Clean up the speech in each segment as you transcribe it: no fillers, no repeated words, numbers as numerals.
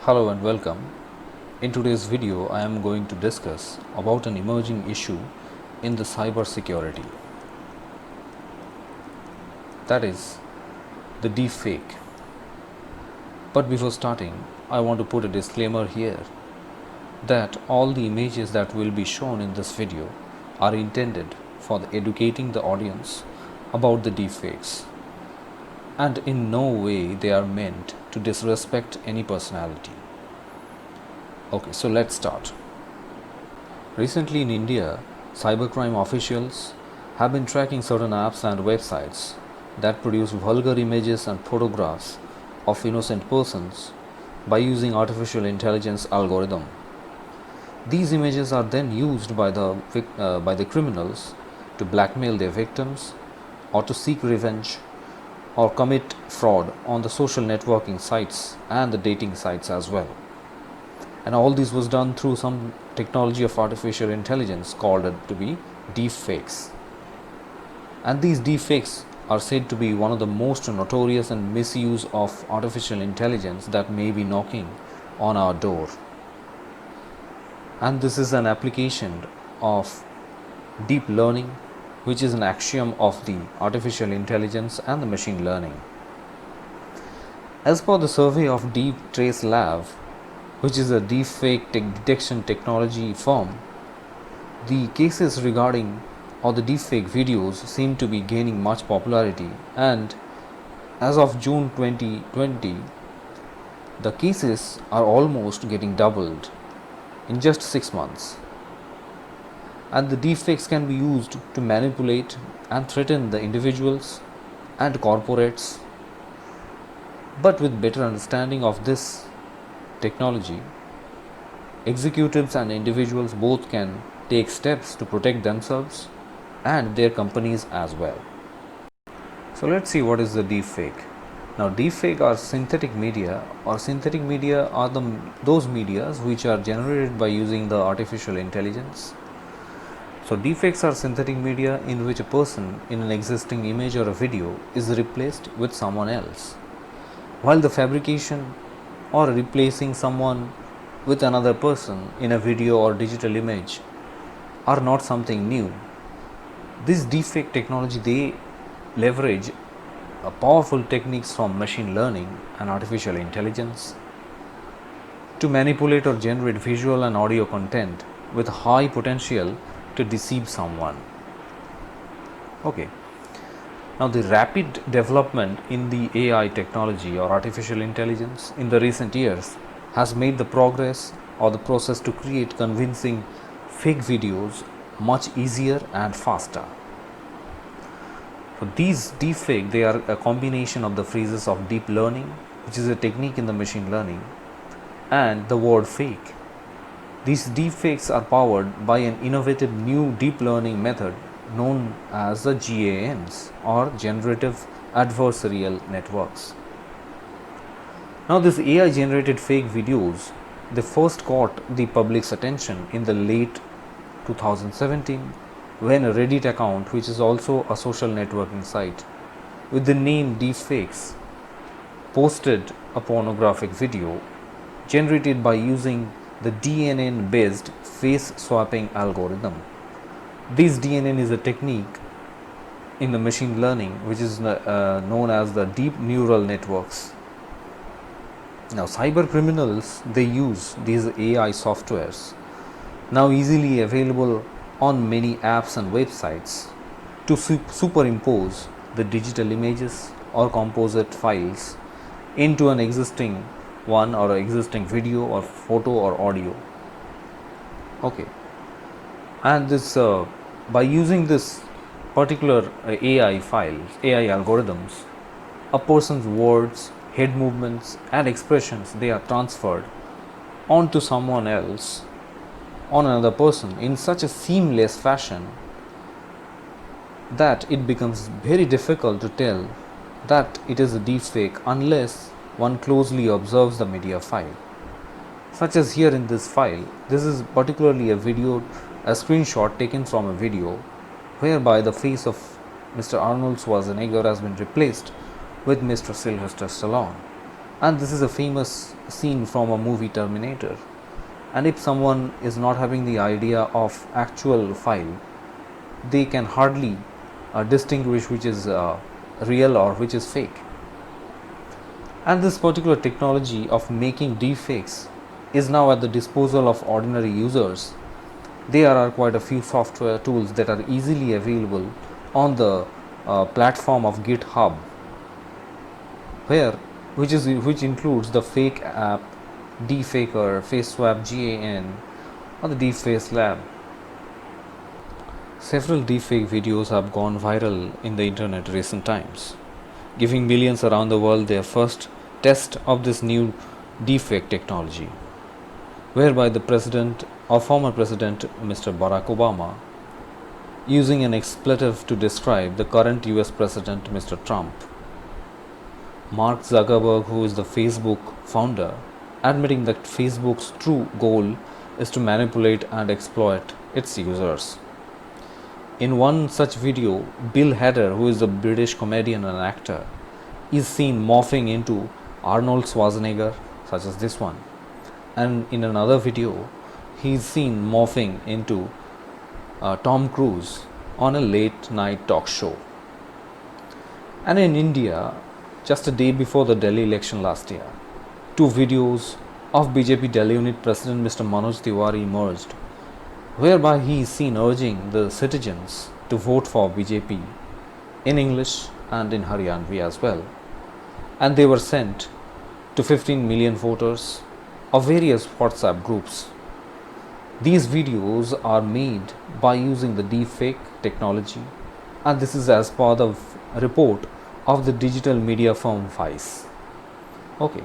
Hello and welcome. In today's video, I am going to discuss about an emerging issue in the cyber security. That is the deepfake. But before starting, I want to put a disclaimer here that all the images that will be shown in this video are intended for educating the audience about the deepfakes, and in no way they are meant to disrespect any personality. Okay, so let's start. Recently in India, cybercrime officials have been tracking certain apps and websites that produce vulgar images and photographs of innocent persons by using artificial intelligence algorithm. These images are then used by the criminals to blackmail their victims or to seek revenge or commit fraud on the social networking sites and the dating sites as well. And all this was done through some technology of artificial intelligence called to be deepfakes. And these deepfakes are said to be one of the most notorious and misuse of artificial intelligence that may be knocking on our door. And this is an application of deep learning, which is an axiom of the artificial intelligence and the machine learning. As per the survey of Deep Trace Lab, which is a deepfake detection technology firm, the cases regarding or the deepfake videos seem to be gaining much popularity, and as of June 2020, the cases are almost getting doubled in just 6 months. And the deepfakes can be used to manipulate and threaten the individuals and corporates. But with better understanding of this technology, executives and individuals both can take steps to protect themselves and their companies as well. So let's see what is the deepfake. Now, deepfake are synthetic media, or synthetic media are those medias which are generated by using the artificial intelligence. So deepfakes are synthetic media in which a person in an existing image or a video is replaced with someone else, while the fabrication or replacing someone with another person in a video or digital image are not something new. This deepfake technology, they leverage powerful techniques from machine learning and artificial intelligence to manipulate or generate visual and audio content with high potential to deceive someone. Okay. Now, the rapid development in the AI technology or artificial intelligence in the recent years has made the progress or the process to create convincing fake videos much easier and faster. So these deepfake, they are a combination of the phrases of deep learning, which is a technique in the machine learning, and the word fake. These deepfakes are powered by an innovative new deep learning method known as the GANs, or Generative Adversarial Networks. Now, these AI generated fake videos, they first caught the public's attention in the late 2017 when a Reddit account, which is also a social networking site with the name Deepfakes, posted a pornographic video generated by using the DNN based face swapping algorithm. This DNN is a technique in the machine learning which is known as the deep neural networks. Now, cyber criminals, they use these AI softwares, now easily available on many apps and websites, to superimpose the digital images or composite files into an existing one or existing video or photo or audio. Okay. And this by using this particular AI files, AI algorithms, a person's words, head movements and expressions, they are transferred onto someone else, on another person, in such a seamless fashion that it becomes very difficult to tell that it is a deepfake unless one closely observes the media file. Such as here in this file, this is particularly a video, a screenshot taken from a video whereby the face of Mr. Arnold Schwarzenegger has been replaced with Mr. Sylvester Stallone. And this is a famous scene from a movie Terminator. And if someone is not having the idea of actual file, they can hardly distinguish which is real or which is fake. And this particular technology of making deepfakes is now at the disposal of ordinary users. There are quite a few software tools that are easily available on the platform of GitHub, which includes the fake app Deepfaker, FaceSwap GAN, or the Deepfake Lab. Several deepfake videos have gone viral in the internet recent times, giving millions around the world their first test of this new deepfake technology, whereby the president or former president Mr. Barack Obama, using an expletive to describe the current US president Mr. Trump, Mark Zuckerberg, who is the Facebook founder, admitting that Facebook's true goal is to manipulate and exploit its users. In one such video, Bill Hader, who is a British comedian and actor, is seen morphing into Arnold Schwarzenegger, such as this one. And in another video, he is seen morphing into Tom Cruise on a late night talk show. And in India, just a day before the Delhi election last year, two videos of BJP Delhi unit President Mr. Manoj Tiwari emerged, whereby he is seen urging the citizens to vote for BJP in English and in Haryanvi as well. And they were sent to 15 million voters of various WhatsApp groups. These videos are made by using the deepfake technology, and this is as per the report of the digital media firm Vice. Okay.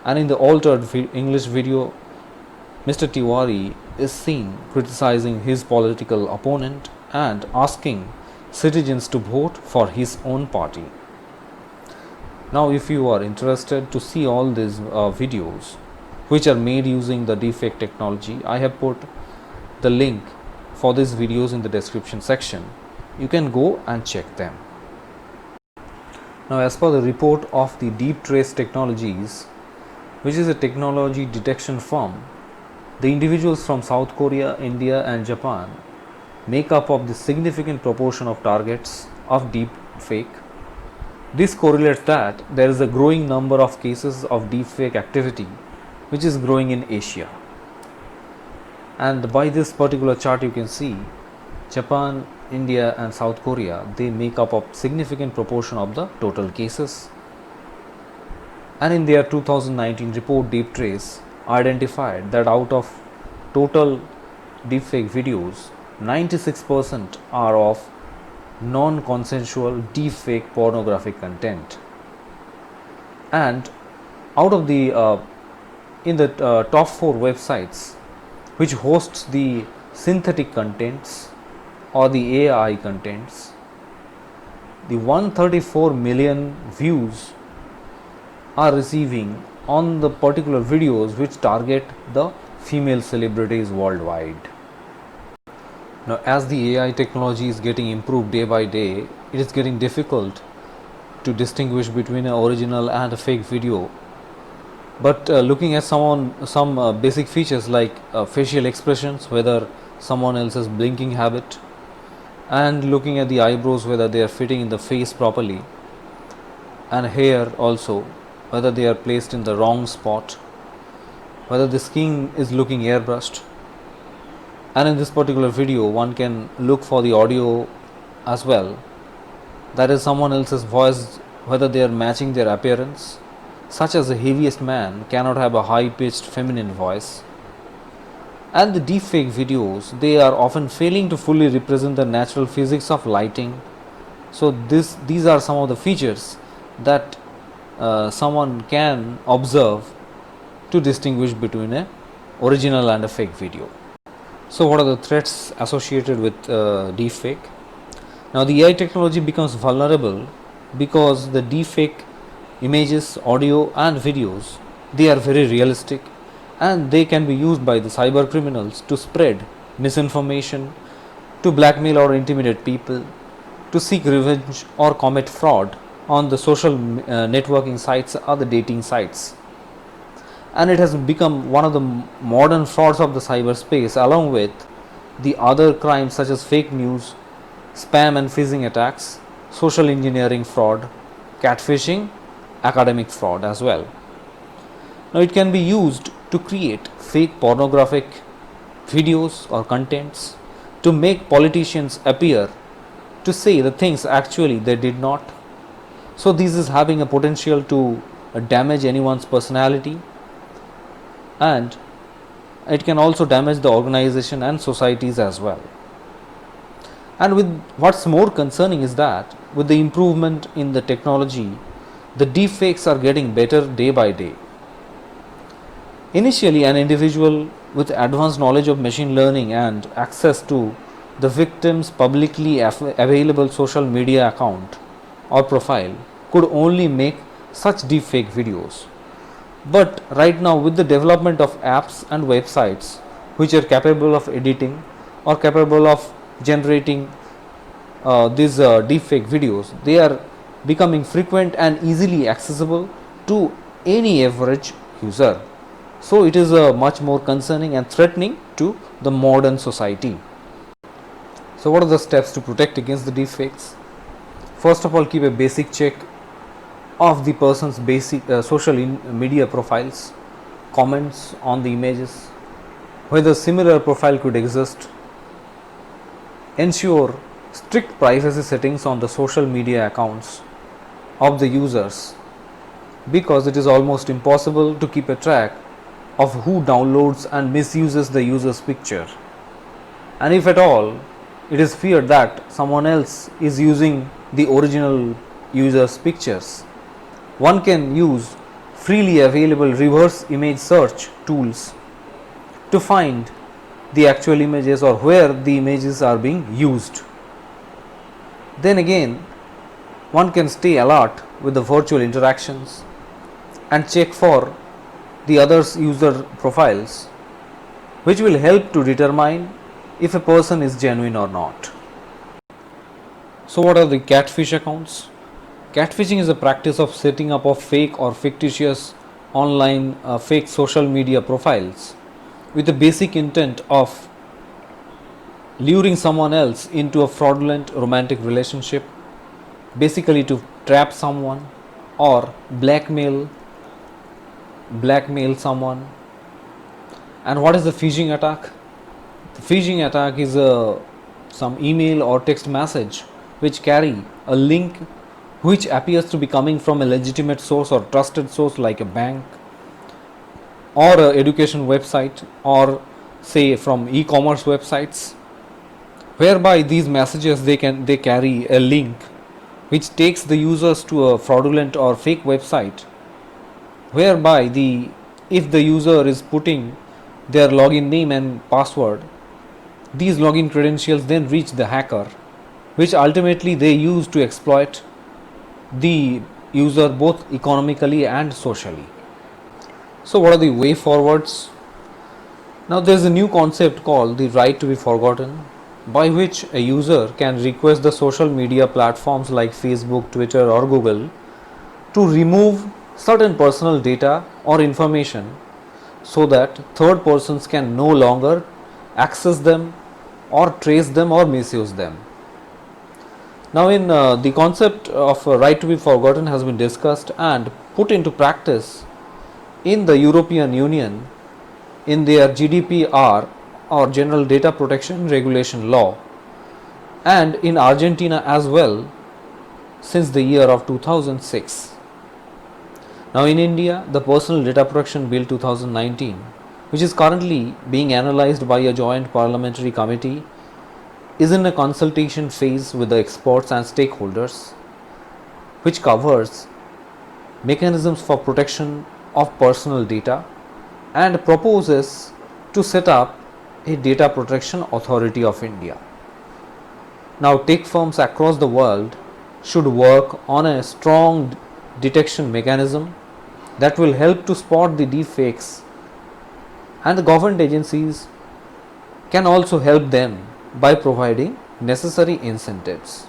And in the altered English video, Mr. Tiwari is seen criticizing his political opponent and asking citizens to vote for his own party. Now, if you are interested to see all these videos which are made using the deepfake technology, I have put the link for these videos in the description section. You can go and check them. Now, as per the report of the Deepfake Technologies, which is a technology detection firm, the individuals from South Korea, India and Japan make up of the significant proportion of targets of deepfake. This correlates that there is a growing number of cases of deepfake activity which is growing in Asia. And by this particular chart you can see Japan, India and South Korea, they make up a significant proportion of the total cases. And in their 2019 report, Deeptrace identified that out of total deepfake videos, 96% are of non-consensual deepfake pornographic content. And out of the in the top 4 websites which hosts the synthetic contents or the AI contents, the 134 million views are receiving on the particular videos which target the female celebrities worldwide. Now, as the AI technology is getting improved day by day, it is getting difficult to distinguish between an original and a fake video. But looking at some basic features like facial expressions, whether someone else's blinking habit, and looking at the eyebrows, whether they are fitting in the face properly, and hair also, whether they are placed in the wrong spot, whether the skin is looking airbrushed. And in this particular video, one can look for the audio as well, that is someone else's voice, whether they are matching their appearance, such as the heaviest man cannot have a high-pitched feminine voice. And the deepfake videos, they are often failing to fully represent the natural physics of lighting. So these are some of the features that someone can observe to distinguish between an original and a fake video. So what are the threats associated with deepfake? Now, the AI technology becomes vulnerable because the deepfake images, audio and videos, they are very realistic and they can be used by the cyber criminals to spread misinformation, to blackmail or intimidate people, to seek revenge or commit fraud on the social networking sites or the dating sites, and it has become one of the modern frauds of the cyberspace, along with the other crimes such as fake news, spam and phishing attacks, social engineering fraud, catfishing, academic fraud as well. Now it can be used to create fake pornographic videos or contents to make politicians appear to say the things actually they did not. So this is having a potential to damage anyone's personality, and it can also damage the organization and societies as well. And with what's more concerning is that with the improvement in the technology, the deepfakes are getting better day by day. Initially, an individual with advanced knowledge of machine learning and access to the victim's publicly available social media account or profile could only make such deepfake videos. But right now, with the development of apps and websites which are capable of editing or capable of generating these deepfake videos, they are becoming frequent and easily accessible to any average user. So it is much more concerning and threatening to the modern society. So what are the steps to protect against the deepfakes? First of all, keep a basic check of the person's basic social media profiles, comments on the images, whether similar profile could exist. Ensure strict privacy settings on the social media accounts of the users, because it is almost impossible to keep a track of who downloads and misuses the user's picture, and if at all it is feared that someone else is using the original user's pictures, one can use freely available reverse image search tools to find the actual images or where the images are being used. Then again, one can stay alert with the virtual interactions and check for the other's user profiles, which will help to determine if a person is genuine or not. So what are the catfish accounts? Catfishing is a practice of setting up of fake or fictitious online fake social media profiles with the basic intent of luring someone else into a fraudulent romantic relationship, basically to trap someone or blackmail someone. And what is the phishing attack? The phishing attack is some email or text message which carry a link which appears to be coming from a legitimate source or trusted source like a bank or a education website, or say from e-commerce websites, whereby these messages they carry a link which takes the users to a fraudulent or fake website, whereby if the user is putting their login name and password, these login credentials then reach the hacker, which ultimately they use to exploit the user both economically and socially. So what are the way forwards? Now there is a new concept called the right to be forgotten, by which a user can request the social media platforms like Facebook, Twitter or Google to remove certain personal data or information so that third persons can no longer access them or trace them or misuse them. Now in the concept of right to be forgotten has been discussed and put into practice in the European Union in their GDPR or General Data Protection Regulation law, and in Argentina as well since the year of 2006. Now in India, the Personal Data Protection Bill 2019, which is currently being analyzed by a joint parliamentary committee, is in a consultation phase with the experts and stakeholders, which covers mechanisms for protection of personal data and proposes to set up a Data Protection Authority of India. Now tech firms across the world should work on a strong detection mechanism that will help to spot the deepfakes, and the government agencies can also help them by providing necessary incentives.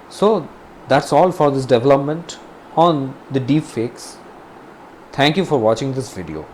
So That's all for this development on the deepfakes. Thank you for watching this video.